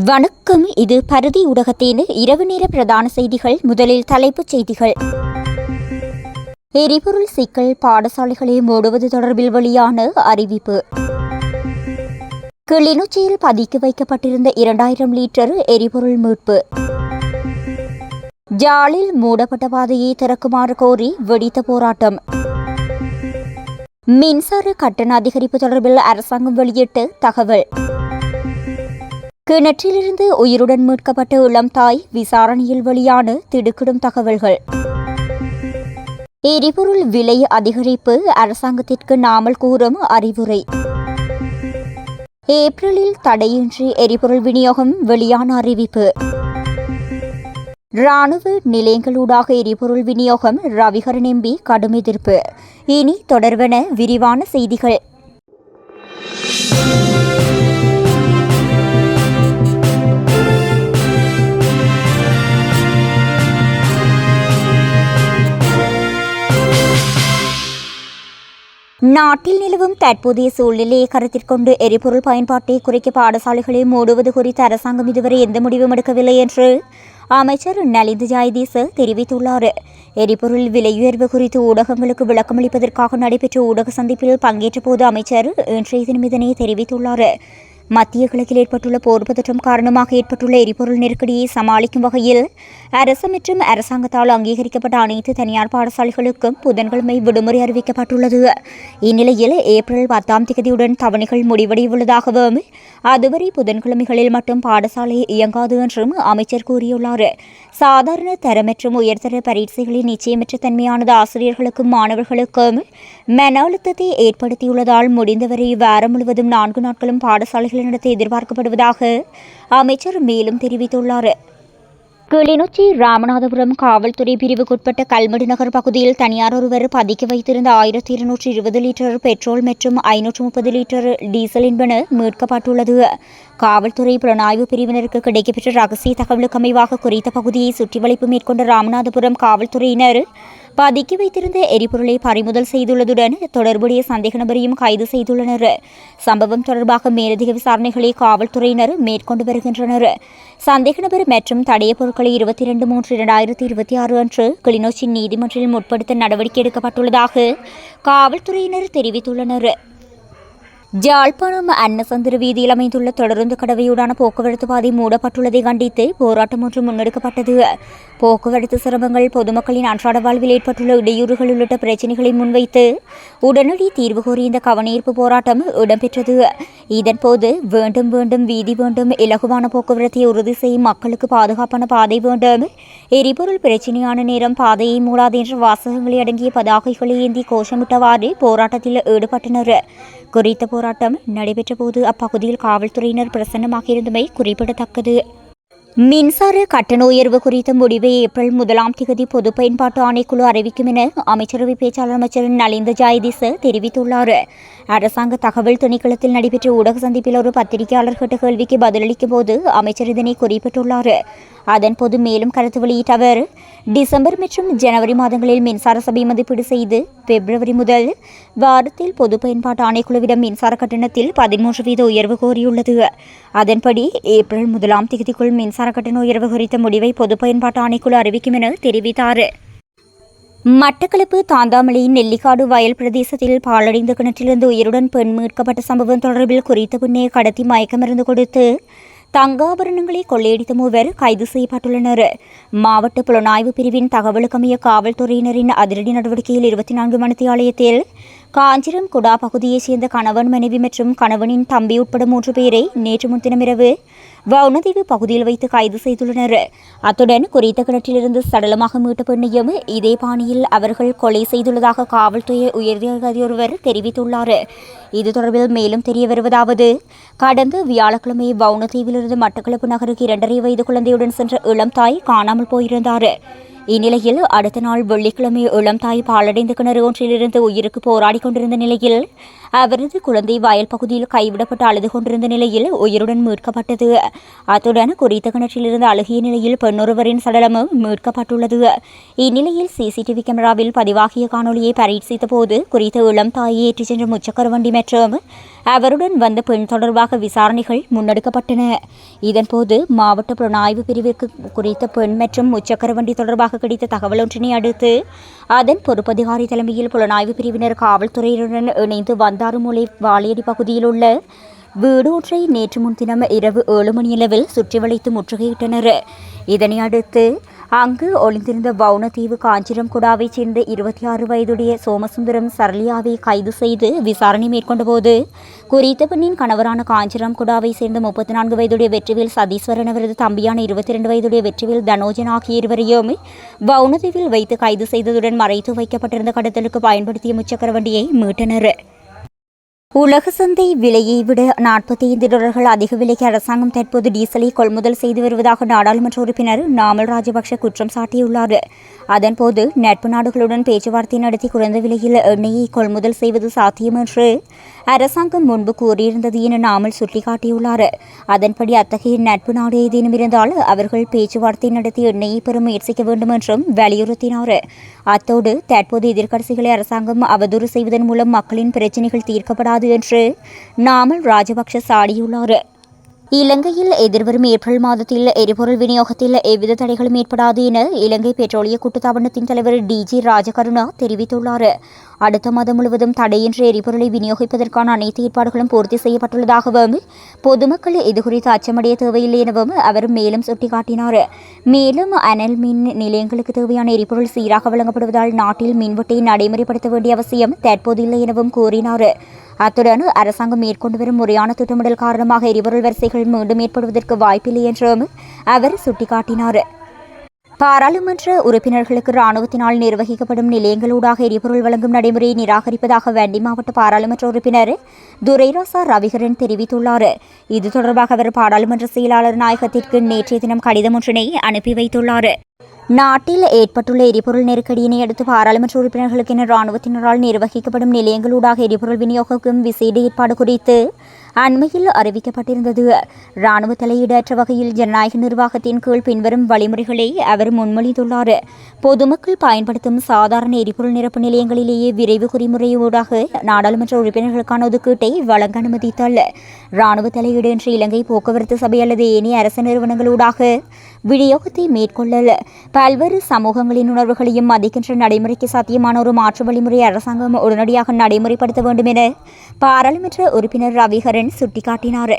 வணக்கம். இது பரதி ஊடகத்தின் இரவு நேர பிரதான செய்திகள். முதலில் தலைப்புச் செய்திகள். எரிபொருள் சிக்கல், பாடசாலைகளை மூடுவது தொடர்பில் வெளியான அறிவிப்பு. கிளிநொச்சியில் பதுக்கி வைக்கப்பட்டிருந்த 2000 லிட்டர் எரிபொருள் மீட்பு. ஜாலில் மூடப்பட்ட பாதையை திறக்குமாறு கோரி வெடித்த போராட்டம். மின்சார கட்டண அதிகரிப்பு தொடர்பில் அரசாங்கம் வெளியிட்ட தகவல். கிணற்றிலிருந்து உயிருடன் மீட்கப்பட்ட இளம் தாய் விசாரணையில் வெளியான திடுக்கிடும் தகவல்கள். எரிபொருள் விலை அதிகரிப்பு, அரசாங்கத்திற்கு நாமல் கூறும் அறிவுரை. ஏப்ரலில் தடையின்றி எரிபொருள் விநியோகம், வெளியான அறிவிப்பு. இராணுவ நிலையங்களூடாக எரிபொருள் விநியோகம், ரவிகரன் எம்பி கடும் எதிர்ப்பு. இனி தொடர்வன விரிவான செய்திகள். நாட்டில் நிலவும் தற்போதைய சூழ்நிலையை கருத்தில் கொண்டு எரிபொருள் பயன்பாட்டை குறைக்க பாடசாலைகளை மூடுவது குறித்து அரசாங்கம் இதுவரை எந்த முடிவும் எடுக்கவில்லை என்று அமைச்சர் நலிந்த ஜாயதீச தெரிவித்துள்ளார். எரிபொருள் விலையுயர்வு குறித்து ஊடகங்களுக்கு விளக்கமளிப்பதற்காக நடைபெற்ற ஊடக சந்திப்பில் பங்கேற்ற போது அமைச்சர் இன்றைய தினம் இதனை தெரிவித்துள்ளார். மத்திய கிழக்கில் ஏற்பட்டுள்ள போர் பதற்றம் காரணமாக ஏற்பட்டுள்ள எரிபொருள் நெருக்கடியை சமாளிக்கும் வகையில் அரசு மற்றும் அரசாங்கத்தால் அங்கீகரிக்கப்பட்ட அனைத்து தனியார் பாடசாலைகளுக்கும் புதன்கிழமை விடுமுறை அறிவிக்கப்பட்டுள்ளது. இந்நிலையில் ஏப்ரல் 10ஆம் தேதியுடன் தவணைகள் முடிவடையவுள்ளதாகவும் அதுவரை புதன்கிழமைகளில் மட்டும் பாடசாலை இயங்காது என்றும் அமைச்சர் கூறியுள்ளார். சாதாரண தர மற்றும் உயர்தர பரீட்சைகளின் நிச்சயமற்ற தன்மையானது ஆசிரியர்களுக்கும் மாணவர்களுக்கும் மன அழுத்தத்தை ஏற்படுத்தியுள்ளதால் முடிந்தவரை வாரம் முழுவதும் 4 நாட்களும் பாடசாலைகள் நடத்த எதிர்பார்க்கப்படுவதாக அமைச்சர் மேலும் தெரிவித்துள்ளார். கிளிநொச்சி ராமநாதபுரம் காவல்துறை பிரிவுக்குட்பட்ட கல்மடு நகர் பகுதியில் தனியார் ஒருவர் பதுக்கி வைத்திருந்த 1220 லிட்டர் பெட்ரோல் மற்றும் 530 லிட்டர் டீசல் என்பன மீட்கப்பட்டுள்ளது. காவல்துறை புலனாய்வு பிரிவினருக்கு கிடைக்கப்பெற்ற ரகசிய தகவலுக்கு அமைவாக குறித்த பகுதியை சுற்றி வளைப்பு மேற்கொண்ட ராமநாதபுரம் காவல்துறையினர் பதுக்கி வைத்திருந்த எரிபொருளை பறிமுதல் செய்துள்ளதுடன் தொடர்புடைய சந்தேக நபரையும் கைது செய்துள்ளனர். சம்பவம் தொடர்பாக மேலதிக விசாரணைகளை காவல்துறையினர் மேற்கொண்டு வருகின்றனர். சந்தேக நபர் மற்றும் தடைய பொருட்களை 22/3/2026 அன்று கிளிநொச்சி நீதிமன்றில் முற்படுத்த நடவடிக்கை எடுக்கப்பட்டுள்ளதாக காவல்துறையினர் தெரிவித்துள்ளனர். ஜாழ்ப்பாணம் அன்னசந்திர வீதியில் அமைந்துள்ள தொடருந்து கடவையூடான போக்குவரத்து பாதை மூடப்பட்டுள்ளதை கண்டித்து போராட்டம் ஒன்று முன்னெடுக்கப்பட்டது. போக்குவரத்து சிரமங்கள், பொதுமக்களின் அன்றாட வாழ்வில் ஏற்பட்டுள்ள இடையூறுகள் உள்ளிட்ட பிரச்சினைகளை முன்வைத்து உடனடி தீர்வு கோரி இந்த கவனஈர்ப்பு போராட்டம் இடம்பெற்றது. இதன்போது வேண்டும் வேண்டும் வீதி வேண்டும், இலகுவான போக்குவரத்தை உறுதி செய்யும் மக்களுக்கு பாதுகாப்பான பாதை வேண்டும், எரிபொருள் பிரச்சினையான நேரம் பாதையை மூடாது என்ற வாசகங்களை அடங்கிய பதாகைகளை ஏந்தி கோஷமிட்டவாறு போராட்டத்தில் ஈடுபட்டனர். குறித்த போராட்டம் நடைபெற்ற போது அப்பகுதியில் காவல்துறையினர் பிரசன்னமாக இருந்தமை குறிப்பிடத்தக்கது. மின்சார கட்டண உயர்வு குறித்த முடிவை ஏப்ரல் 1ஆம் தேதி பொது பயன்பாட்டு ஆணைக்குழு அறிவிக்கும் என அமைச்சரவை பேச்சாளர் அமைச்சர் நலிந்த ஜாயதீச தெரிவித்துள்ளார். அரசாங்க தகவல் திணைக்களத்தில் நடைபெற்ற ஊடக சந்திப்பில் ஒரு பத்திரிகையாளர் கேட்ட கேள்விக்கு பதிலளிக்கும் போது அமைச்சர் இதனை குறிப்பிட்டுள்ளார். அதன்போது மேலும் கருத்து வெளியிட்ட அவர், டிசம்பர் மற்றும் ஜனவரி மாதங்களில் மின்சார சபை மதிப்பீடு செய்து பிப்ரவரி முதல் வாரத்தில் பொது பயன்பாட்டு ஆணைக்குழுவிடம் மின்சார கட்டணத்தில் 13% உயர்வு கோரியுள்ளது. அதன்படி ஏப்ரல் 1ஆம் தேதிக்குள் மின்சார கட்டண உயர்வு குறித்த முடிவை பொது பயன்பாட்டு ஆணைக்குழு அறிவிக்கும் என தெரிவித்தார். மட்டக்களப்பு தாந்தாமலை நெல்லிக்காடு வயல் பிரதேசத்தில் பாழடைந்த கிணற்றிலிருந்து உயிருடன் பெண் மீட்கப்பட்ட சம்பவம் தொடர்பில் குறித்த பெண்ணை கடத்தி மயக்கமருந்து கொடுத்து தங்காபரணங்களை கொள்ளையடித்த மூவர் கைது செய்யப்பட்டுள்ளனர். மாவட்ட புலனாய்வு பிரிவின் தகவலுக்கமைய காவல்துறையினரின் அதிரடி நடவடிக்கையில் 24 மணித்தியாலயத்தில் காஞ்சிரம் குடா பகுதியைச் சேர்ந்த கணவன், மனைவி மற்றும் கணவனின் தம்பி உட்பட 3 பேரை நேற்று முன்தினமிரவு வவுனதீவு பகுதியில் வைத்து கைது செய்துள்ளனர். அத்துடன் குறித்த கிணற்றிலிருந்து சடலமாக மீட்ட பெண்ணையும் இதே பாணியில் அவர்கள் கொலை செய்துள்ளதாக காவல்துறை உயரதிகாரி ஒருவர் தெரிவித்துள்ளார். இது தொடர்பில் மேலும் தெரிய வருவதாவது, கடந்த வியாழக்கிழமை வவுனதீவிலிருந்து மட்டக்களப்பு நகருக்கு 2.5 வயது குழந்தையுடன் சென்ற இளம் தாய் காணாமல் போயிருந்தார். இந்நிலையில் அடுத்த நாள் வெள்ளிக்கிழமை இளம் தாய் பாலடைந்த கிணறு ஒன்றிலிருந்து உயிருக்கு போராடி கொண்டிருந்த நிலையில் அவரது குழந்தை வயல் பகுதியில் கைவிடப்பட்டு அழுது கொண்டிருந்த நிலையில் உயிருடன் மீட்கப்பட்டது. அத்துடன் குறித்த கிணற்றிலிருந்து அழுகிய நிலையில் பெண்ணொருவரின் சடலமும் மீட்கப்பட்டுள்ளது. இந்நிலையில் சிசிடிவி கேமராவில் பதிவாகிய காணொலியை பரீட்சித்த போது குறித்த இளம் தாயை ஏற்றிச் சென்ற முச்சக்கர வண்டி மற்றும் அவருடன் வந்த பெண் தொடர்பாக விசாரணைகள் முன்னெடுக்கப்பட்டன. இதன்போது மாவட்ட புலனாய்வு பிரிவிற்கு குறித்த பெண் மற்றும் முச்சக்கர வண்டி தொடர்பாக கிடைத்த தகவல் ஒன்றினை அடுத்து அதன் பொறுப்பதிகாரி தலைமையில் புலனாய்வு பிரிவினர் காவல்துறையினருடன் இணைந்து வந்தாறுமூலை வாளியடி பகுதியில் உள்ள வீடு ஒன்றை நேற்று முன்தினம் இரவு 7 மணியளவில் சுற்றி வளைத்து முற்றுகையிட்டனர். இதனை அடுத்து அங்கு ஒளிந்திருந்த வவுனதீவு காஞ்சிரம்குடாவைச் சேர்ந்த 26 வயதுடைய சோமசுந்தரம் சரளியாவை கைது செய்து விசாரணை மேற்கொண்டபோது குறித்த பெண்ணின் கணவரான காஞ்சிரம்குடாவை சேர்ந்த 34 வயதுடைய வெற்றிவேல் சதீஸ்வரன் அவரது தம்பியான 22 வயதுடைய வெற்றிவேல் தனோஜன் ஆகிய இருவரையும் வவுனதீவில் வைத்து கைது செய்ததுடன் மறைத்து வைக்கப்பட்டிருந்த கடத்தலுக்கு பயன்படுத்திய முச்சக்கர வண்டியை மீட்டனர். உலக சந்தை விலையை விட 45 டாலர்கள் அதிக விலைக்கு அரசாங்கம் தற்போது டீசலை கொள்முதல் செய்து வருவதாக நாடாளுமன்ற உறுப்பினர் நாமல் ராஜபக்ஷ குற்றம் சாட்டியுள்ளார். அதன்போது நட்பு நாடுகளுடன் பேச்சுவார்த்தை நடத்தி குறைந்த விலையில் எண்ணெயை கொள்முதல் செய்வது சாத்தியம் என்று அரசாங்கம் முன்பு கூறியிருந்தது என நாமல் சுட்டிக்காட்டியுள்ளார். அதன்படி அத்தகைய நட்பு நாடு ஏதேனும் இருந்தால் அவர்கள் பேச்சுவார்த்தை நடத்தி எண்ணெயை பெற முயற்சிக்க வேண்டும் என்றும் வலியுறுத்தினார். அத்தோடு தற்போது எதிர்க்கட்சிகளை அரசாங்கம் அவதூறு செய்வதன் மூலம் மக்களின் பிரச்சினைகள் தீர்க்கப்படாது என்று நாமல் ராஜபக்ஷ சாடியுள்ளார். இலங்கையில் எதிர்வரும் ஏப்ரல் மாதத்தில் எரிபொருள் விநியோகத்தில் எவ்வித தடைகளும் ஏற்படாது என இலங்கை பெட்ரோலிய கூட்டுத்தாபனத்தின் தலைவர் டிஜி ராஜகருணா தெரிவித்துள்ளார். அடுத்த மாதம் முழுவதும் தடையின்றி எரிபொருளை விநியோகிப்பதற்கான அனைத்து ஏற்பாடுகளும் பூர்த்தி செய்யப்பட்டுள்ளதாகவும் பொதுமக்கள் இதுகுறித்து அச்சமடைய தேவையில்லை எனவும் அவர் மேலும் சுட்டிக்காட்டினார். மேலும் அனல் மின் நிலையங்களுக்கு தேவையான எரிபொருள் சீராக வழங்கப்படுவதால் நாட்டில் மின்வெட்டை நடைமுறைப்படுத்த வேண்டிய அவசியம் தற்போது இல்லை எனவும் கூறினார். அத்துடன் அரசாங்கம் மேற்கொண்டு வரும் முறையான திட்டமிடல் காரணமாக எரிபொருள் வரிசைகள் மீண்டும் ஏற்படுவதற்கு வாய்ப்பில்லை என்றும் அவர் சுட்டிக்காட்டினார். பாராளுமன்ற உறுப்பினர்களுக்கு இராணுவத்தினால் நிர்வகிக்கப்படும் நிலையங்களூடாக எரிபொருள் வழங்கும் நடைமுறையை நிராகரிப்பதாக வன்னி மாவட்ட பாராளுமன்ற உறுப்பினர் துரைராசா ரவிகரன் தெரிவித்துள்ளார். இது தொடர்பாக அவர் பாராளுமன்ற செயலாளர் நாயகத்திற்கு நேற்றைய தினம் கடிதம் ஒன்றினை அனுப்பி வைத்துள்ளார். நாட்டில் ஏற்பட்டுள்ள எரிபொருள் நெருக்கடியினை அடுத்து பாராளுமன்ற உறுப்பினர்களுக்கென இராணுவத்தினரால் நிர்வகிக்கப்படும் நிலையங்களூடாக எரிபொருள் விநியோகிக்கும் விசேட ஏற்பாடு குறித்து அண்மையில் அறிவிக்கப்பட்டிருந்தது. இராணுவ தலையீடற்ற வகையில் ஜனநாயக நிர்வாகத்தின் கீழ் பின்வரும் வழிமுறைகளை அவர் முன்மொழிந்துள்ளார். பொதுமக்கள் பயன்படுத்தும் சாதாரண எரிபொருள் நிரப்பு நிலையங்களிலேயே விரைவு குறிமுறையூடாக நாடாளுமன்ற உறுப்பினர்களுக்கான ஒதுக்கீட்டை வழங்க அனுமதித்தல், இராணுவ தலையீடு என்று இலங்கை போக்குவரத்து சபை அல்லது ஏனைய அரசு நிறுவனங்களூடாக விநியோகத்தை மேற்கொள்ளல், பல்வேறு சமூகங்களின் உணர்வுகளையும் மதிக்கின்ற நடைமுறைக்கு சாத்தியமான ஒரு மாற்று வழிமுறை அரசாங்கம் உடனடியாக நடைமுறைப்படுத்த வேண்டும் என பாராளுமன்ற உறுப்பினர் ரவிகரன் சுட்டிக்காட்டினார்.